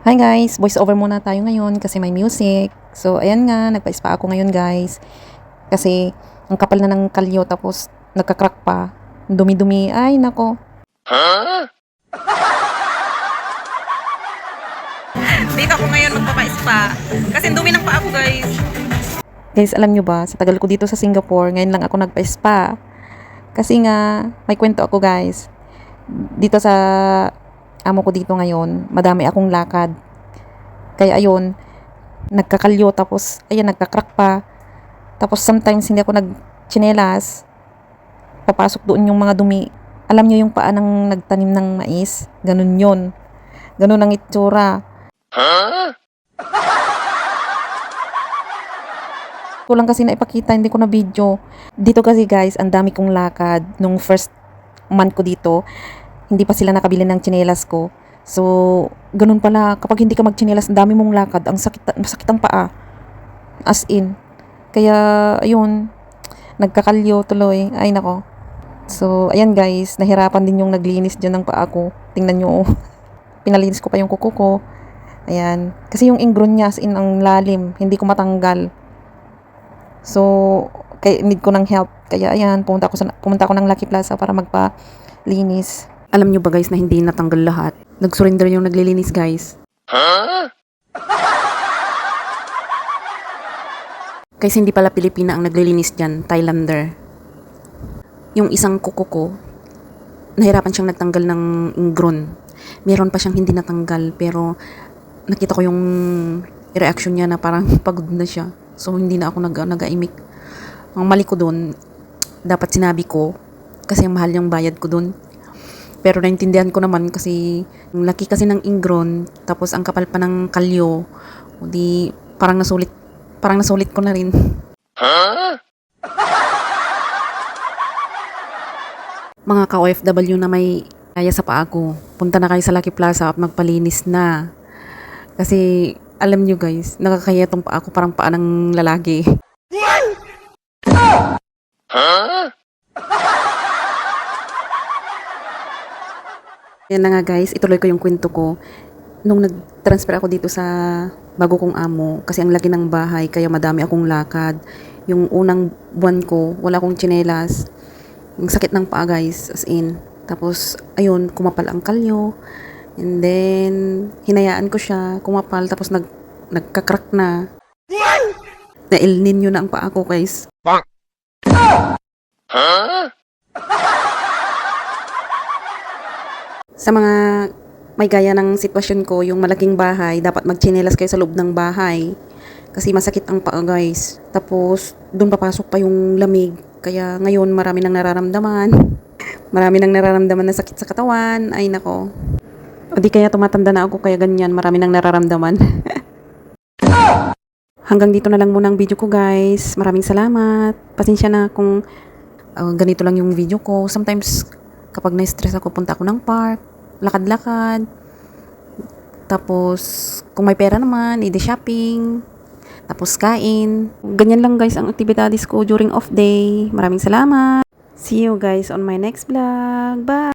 Hi guys, voice over muna tayo ngayon kasi may music. So ayan nga, nagpa-spa ako ngayon guys. Kasi ang kapal na ng kalyo tapos nagka-crack pa. Dumi-dumi, ay nako. Dito ako ngayon magpapa-spa. Kasi ang dumi ng paa ko guys. Guys, alam nyo ba, sa tagal ko dito sa Singapore, ngayon lang ako nagpa-spa. Kasi nga, may kwento ako guys. Dito sa amo ko dito ngayon, madami akong lakad. Kaya ayun, nagkakalyo tapos ayan nagka-crack pa. Tapos sometimes hindi ako nagchinelas. Papasok doon yung mga dumi. Alam niyo yung paa ng nagtanim ng mais? Ganun yun. Ganun ang itsura. Ko lang kasi na ipakita, hindi ko na video. Dito kasi guys, ang dami kong lakad. Nung first month ko dito, hindi pa sila nakabili ng tsinelas ko. So, ganun pala, kapag hindi ka magtsinelas, ang dami mong lakad, ang sakit, masakit ang paa. As in. Kaya, ayun, nagkakalyo tuloy. Ay, nako. So, ayan guys, nahirapan din yung naglinis dyan ng paa ko. Tingnan nyo, pinalinis ko pa yung kuko ko. Ayan. Kasi yung ingrown niya, as in, ang lalim, hindi ko matanggal. So, kaya need ko ng help. Kaya, ayan, pumunta ako ng Lucky Plaza para magpa-linis. Alam nyo ba guys na hindi natanggal lahat? Nag-surrender yung naglilinis guys. Guys, hindi pala Pilipina ang naglilinis dyan, Thailander. Yung isang kuko ko, nahirapan siyang nagtanggal ng ingrown. Meron pa siyang hindi natanggal, pero nakita ko yung reaction niya na parang pagod na siya. So, hindi na ako nag-aimik. Ang mali ko dun, dapat sinabi ko, kasi ang mahal yung bayad ko dun. Pero naintindihan ko naman kasi ang laki kasi ng ingrown, tapos ang kapal pa ng kalyo, di parang nasulit ko na rin. Mga ka-OFW na may kaya sa paa ko, punta na kayo sa Lucky Plaza at magpalinis na. Kasi alam nyo guys, nakakaya tong paa ko, parang paa ng lalaki. Yan na nga guys, ituloy ko yung kwento ko. Nung nag-transfer ako dito sa bago kong amo, kasi ang laki ng bahay, kaya madami akong lakad. Yung unang buwan ko, wala akong tsinelas. Yung sakit ng paa guys, as in. Tapos, ayun, kumapal ang kalyo. And then, hinayaan ko siya, kumapal, tapos nagka-crack na. Na-El Nino na ang paa ko guys. Sa mga may gaya ng sitwasyon ko, yung malaking bahay, dapat magtsinelas kayo sa loob ng bahay. Kasi masakit ang paa guys. Tapos, doon papasok pa yung lamig. Kaya ngayon, marami nang nararamdaman. Marami nang nararamdaman na sakit sa katawan. Ay nako. O di kaya tumatanda na ako, kaya ganyan. Marami nang nararamdaman. Hanggang dito na lang muna ang video ko guys. Maraming salamat. Pasensya na kung ganito lang yung video ko. Sometimes, kapag na-stress ako, punta ako ng park. Lakad-lakad. Tapos, kung may pera naman, edi shopping. Tapos kain. Ganyan lang guys ang activities ko during off day. Maraming salamat. See you guys on my next vlog. Bye!